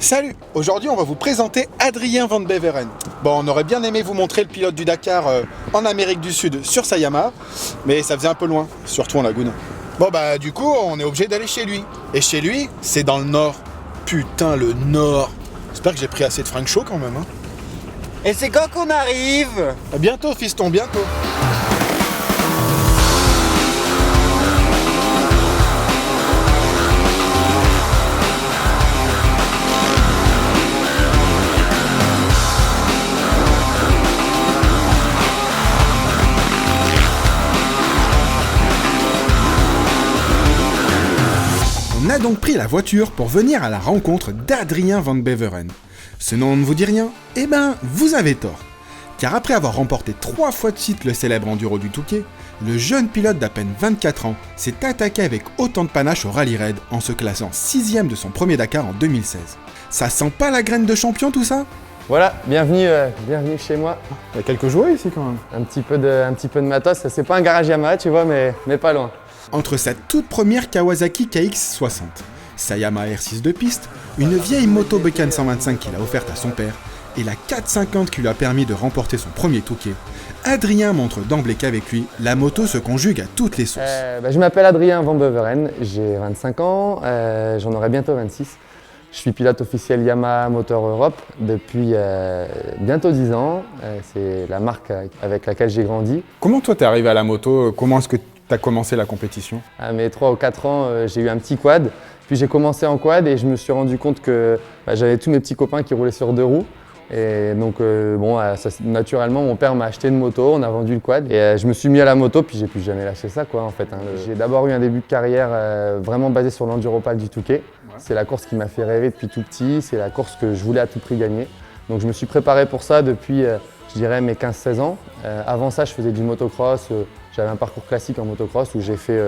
Salut! Aujourd'hui, on va vous présenter Adrien Van Beveren. Bon, on aurait bien aimé vous montrer le pilote du Dakar en Amérique du Sud sur sa Yamaha, mais ça faisait un peu loin, surtout en Laguna. Bon bah du coup, on est obligé d'aller chez lui. Et chez lui, c'est dans le nord. Putain, le nord! J'espère que j'ai pris assez de Frank Show quand même. Hein. Et c'est quand qu'on arrive? À bientôt, fiston, bientôt! On a donc pris la voiture pour venir à la rencontre d'Adrien Van Beveren. Ce nom ne vous dit rien? Eh ben, vous avez tort. Car après avoir remporté 3 fois de suite le célèbre Enduro du Touquet, le jeune pilote d'à peine 24 ans s'est attaqué avec autant de panache au Rally Raid en se classant 6ème de son premier Dakar en 2016. Ça sent pas la graine de champion tout ça? Voilà, bienvenue chez moi. Il y a quelques joueurs ici quand même. Un petit peu de matos, c'est pas un garage Yamaha tu vois, mais pas loin. Entre sa toute première Kawasaki KX60, sa Yamaha R6 de piste, une vieille moto Becan 125 qu'il a offerte à son père, et la 450 qui lui a permis de remporter son premier Touquet, Adrien montre d'emblée qu'avec lui, la moto se conjugue à toutes les sauces. Je m'appelle Adrien Van Beveren, j'ai 25 ans, j'en aurai bientôt 26. Je suis pilote officiel Yamaha Motor Europe depuis bientôt 10 ans. C'est la marque avec laquelle j'ai grandi. Comment toi t'es arrivé à la moto? Comment est-ce que t'as commencé la compétition? À mes 3 ou 4 ans, j'ai eu un petit quad. Puis j'ai commencé en quad et je me suis rendu compte que j'avais tous mes petits copains qui roulaient sur 2 roues. Et donc naturellement, mon père m'a acheté une moto, on a vendu le quad. Et je me suis mis à la moto, puis j'ai plus jamais lâché ça quoi en fait. J'ai d'abord eu un début de carrière vraiment basé sur l'enduropal du Touquet. Ouais. C'est la course qui m'a fait rêver depuis tout petit, c'est la course que je voulais à tout prix gagner. Donc je me suis préparé pour ça depuis, je dirais, mes 15-16 ans. Avant ça, je faisais du motocross, j'avais un parcours classique en motocross où j'ai fait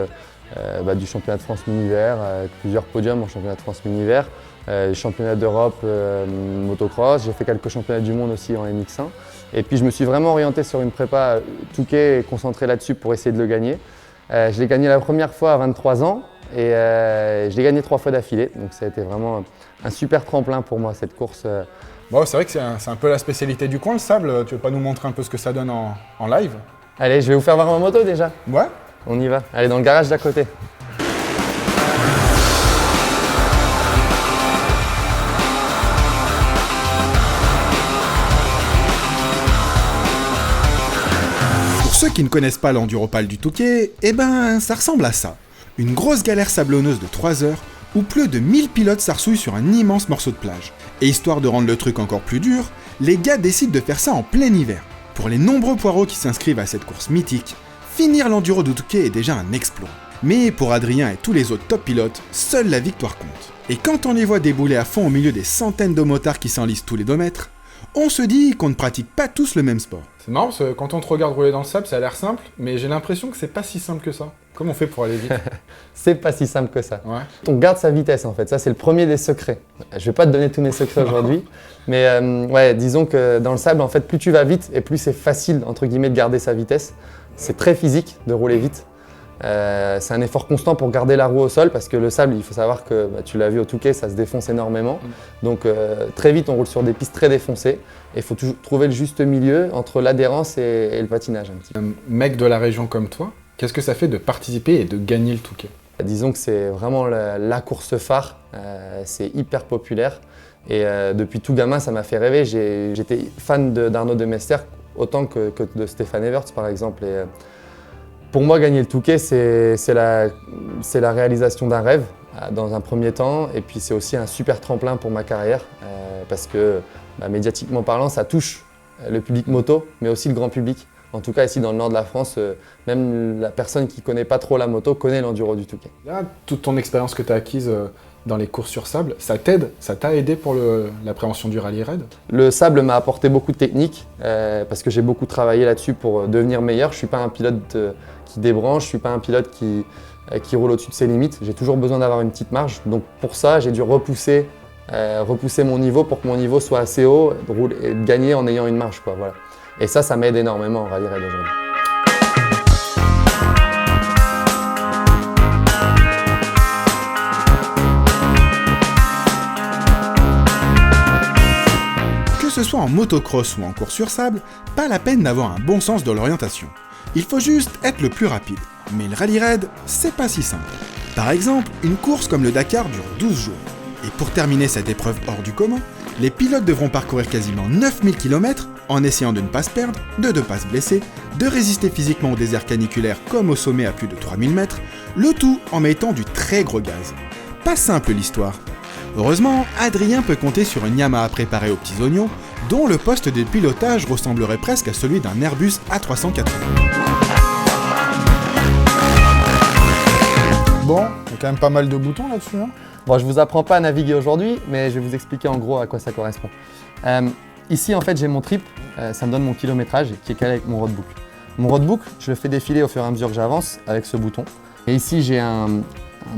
du championnat de France mini-hiver, plusieurs podiums en championnat de France mini-hiver. Championnat d'Europe motocross, j'ai fait quelques championnats du monde aussi en MX1 et puis je me suis vraiment orienté sur une prépa Touquet et concentré là-dessus pour essayer de le gagner. Je l'ai gagné la première fois à 23 ans et je l'ai gagné 3 fois d'affilée, donc ça a été vraiment un super tremplin pour moi cette course. Bon, c'est vrai que c'est un peu la spécialité du coin le sable, tu veux pas nous montrer un peu ce que ça donne en live? Allez, je vais vous faire voir ma moto déjà. Ouais. On y va, allez dans le garage d'à côté. Pour ceux qui ne connaissent pas l'enduropal du Touquet, eh ben ça ressemble à ça. Une grosse galère sablonneuse de 3 heures où plus de 1000 pilotes s'arsouillent sur un immense morceau de plage. Et histoire de rendre le truc encore plus dur, les gars décident de faire ça en plein hiver. Pour les nombreux poireaux qui s'inscrivent à cette course mythique, finir l'enduro du Touquet est déjà un exploit. Mais pour Adrien et tous les autres top pilotes, seule la victoire compte. Et quand on les voit débouler à fond au milieu des centaines de motards qui s'enlisent tous les 2 mètres, on se dit qu'on ne pratique pas tous le même sport. C'est marrant parce que quand on te regarde rouler dans le sable, ça a l'air simple, mais j'ai l'impression que c'est pas si simple que ça. Comment on fait pour aller vite? C'est pas si simple que ça. Ouais. On garde sa vitesse en fait, ça c'est le premier des secrets. Je vais pas te donner tous mes secrets aujourd'hui, mais disons que dans le sable, en fait, plus tu vas vite et plus c'est facile entre guillemets de garder sa vitesse. C'est très physique de rouler vite. C'est un effort constant pour garder la roue au sol parce que le sable, il faut savoir que tu l'as vu au Touquet, ça se défonce énormément. Donc très vite, on roule sur des pistes très défoncées et il faut toujours trouver le juste milieu entre l'adhérence et le patinage un petit peu. Un mec de la région comme toi, qu'est-ce que ça fait de participer et de gagner le Touquet? Disons que c'est vraiment la course phare, c'est hyper populaire et depuis tout gamin, ça m'a fait rêver. J'étais fan d'Arnaud Demester autant que de Stéphane Everts par exemple. Et, pour moi, gagner le Touquet, c'est la réalisation d'un rêve dans un premier temps et puis c'est aussi un super tremplin pour ma carrière parce que médiatiquement parlant, ça touche le public moto mais aussi le grand public. En tout cas, ici dans le nord de la France, même la personne qui ne connaît pas trop la moto connaît l'enduro du Touquet. Là, toute ton expérience que tu as acquise dans les courses sur sable, ça t'aide? Ça t'a aidé pour l'appréhension du rallye raid? Le sable m'a apporté beaucoup de techniques parce que j'ai beaucoup travaillé là-dessus pour devenir meilleur. Je ne suis pas un pilote qui débranche, je ne suis pas un pilote qui roule au-dessus de ses limites. J'ai toujours besoin d'avoir une petite marge. Donc pour ça, j'ai dû repousser mon niveau pour que mon niveau soit assez haut et de gagner en ayant une marge, quoi, voilà. Et ça m'aide énormément en rallye raid aujourd'hui. ce soit en motocross ou en course sur sable, pas la peine d'avoir un bon sens de l'orientation. Il faut juste être le plus rapide. Mais le rallye raid, c'est pas si simple. Par exemple, une course comme le Dakar dure 12 jours. Et pour terminer cette épreuve hors du commun, les pilotes devront parcourir quasiment 9000 km en essayant de ne pas se perdre, de ne pas se blesser, de résister physiquement au désert caniculaire comme au sommet à plus de 3000 mètres, le tout en mettant du très gros gaz. Pas simple l'histoire. Heureusement, Adrien peut compter sur une Yamaha préparée aux petits oignons, dont le poste de pilotage ressemblerait presque à celui d'un Airbus A380. Bon, il y a quand même pas mal de boutons là-dessus, hein. Bon, je vous apprends pas à naviguer aujourd'hui, mais je vais vous expliquer en gros à quoi ça correspond. Ici, en fait, j'ai mon trip, ça me donne mon kilométrage qui est calé avec mon roadbook. Mon roadbook, je le fais défiler au fur et à mesure que j'avance avec ce bouton. Et ici, j'ai un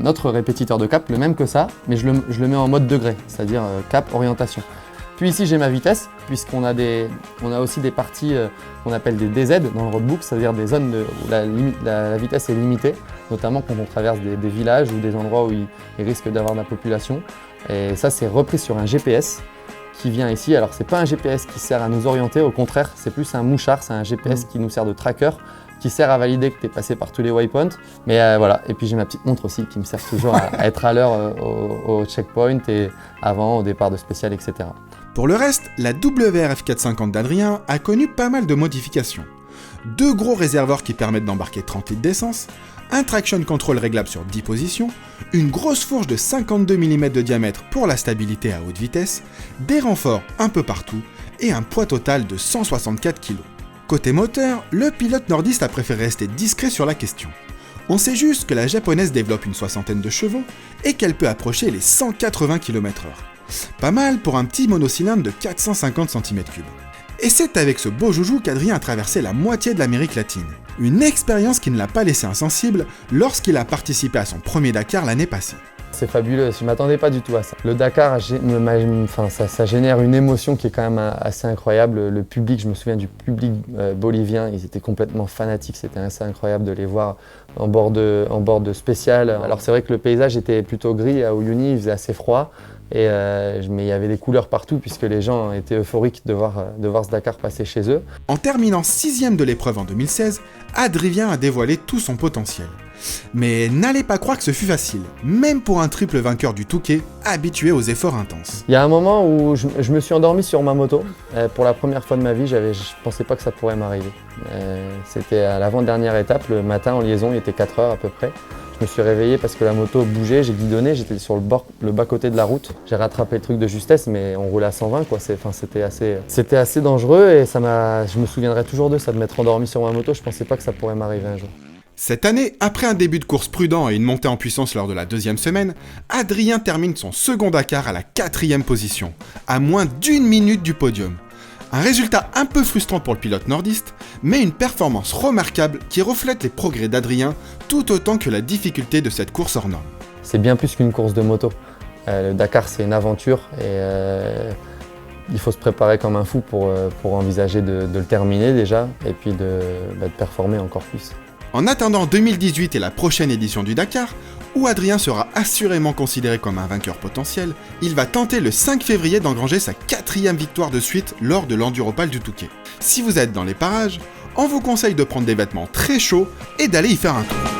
autre répétiteur de cap, le même que ça, mais je le mets en mode degré, c'est-à-dire cap, orientation. Puis ici, j'ai ma vitesse, puisqu'on a aussi des parties qu'on appelle des DZ dans le roadbook, c'est-à-dire des zones où la vitesse est limitée, notamment quand on traverse des villages ou des endroits où il risque d'avoir de la population. Et ça, c'est repris sur un GPS qui vient ici. Alors, c'est pas un GPS qui sert à nous orienter, au contraire, c'est plus un mouchard, c'est un GPS qui nous sert de tracker, qui sert à valider que tu es passé par tous les waypoints. Mais voilà, et puis j'ai ma petite montre aussi qui me sert toujours à être à l'heure au checkpoint et avant, au départ de spécial, etc. Pour le reste, la WRF 450 d'Adrien a connu pas mal de modifications. 2 gros réservoirs qui permettent d'embarquer 30 litres d'essence, un traction control réglable sur 10 positions, une grosse fourche de 52 mm de diamètre pour la stabilité à haute vitesse, des renforts un peu partout et un poids total de 164 kg. Côté moteur, le pilote nordiste a préféré rester discret sur la question. On sait juste que la japonaise développe une 60aine de chevaux et qu'elle peut approcher les 180 km/h. Pas mal pour un petit monocylindre de 450 cm3. Et c'est avec ce beau joujou qu'Adrien a traversé la moitié de l'Amérique latine. Une expérience qui ne l'a pas laissé insensible lorsqu'il a participé à son premier Dakar l'année passée. C'est fabuleux, je ne m'attendais pas du tout à ça. Le Dakar, ça génère une émotion qui est quand même assez incroyable. Le public, je me souviens du public bolivien, ils étaient complètement fanatiques, c'était assez incroyable de les voir en bord de spécial. Alors c'est vrai que le paysage était plutôt gris à Uyuni, il faisait assez froid. Mais il y avait des couleurs partout puisque les gens étaient euphoriques de voir ce Dakar passer chez eux. En terminant 6e de l'épreuve en 2016, Adrien a dévoilé tout son potentiel. Mais n'allez pas croire que ce fut facile, même pour un triple vainqueur du Touquet, habitué aux efforts intenses. Il y a un moment où je me suis endormi sur ma moto. Pour la première fois de ma vie, je pensais pas que ça pourrait m'arriver. C'était à l'avant-dernière étape, le matin en liaison, il était 4 heures à peu près. Je me suis réveillé parce que la moto bougeait, j'ai guidonné, j'étais sur le bas-côté de la route. J'ai rattrapé le truc de justesse, mais on roulait à 120, quoi. C'était assez dangereux et je me souviendrai toujours de ça, de m'être endormi sur ma moto. Je pensais pas que ça pourrait m'arriver un jour. Cette année, après un début de course prudent et une montée en puissance lors de la 2e semaine, Adrien termine son second Dakar à la 4e position, à moins d'1 minute du podium. Un résultat un peu frustrant pour le pilote nordiste, mais une performance remarquable qui reflète les progrès d'Adrien tout autant que la difficulté de cette course hors norme. C'est bien plus qu'une course de moto. Le Dakar, c'est une aventure et il faut se préparer comme un fou pour envisager de le terminer déjà et puis de performer encore plus. En attendant 2018 et la prochaine édition du Dakar, où Adrien sera assurément considéré comme un vainqueur potentiel, il va tenter le 5 février d'engranger sa 4e victoire de suite lors de l'Enduropal du Touquet. Si vous êtes dans les parages, on vous conseille de prendre des vêtements très chauds et d'aller y faire un tour.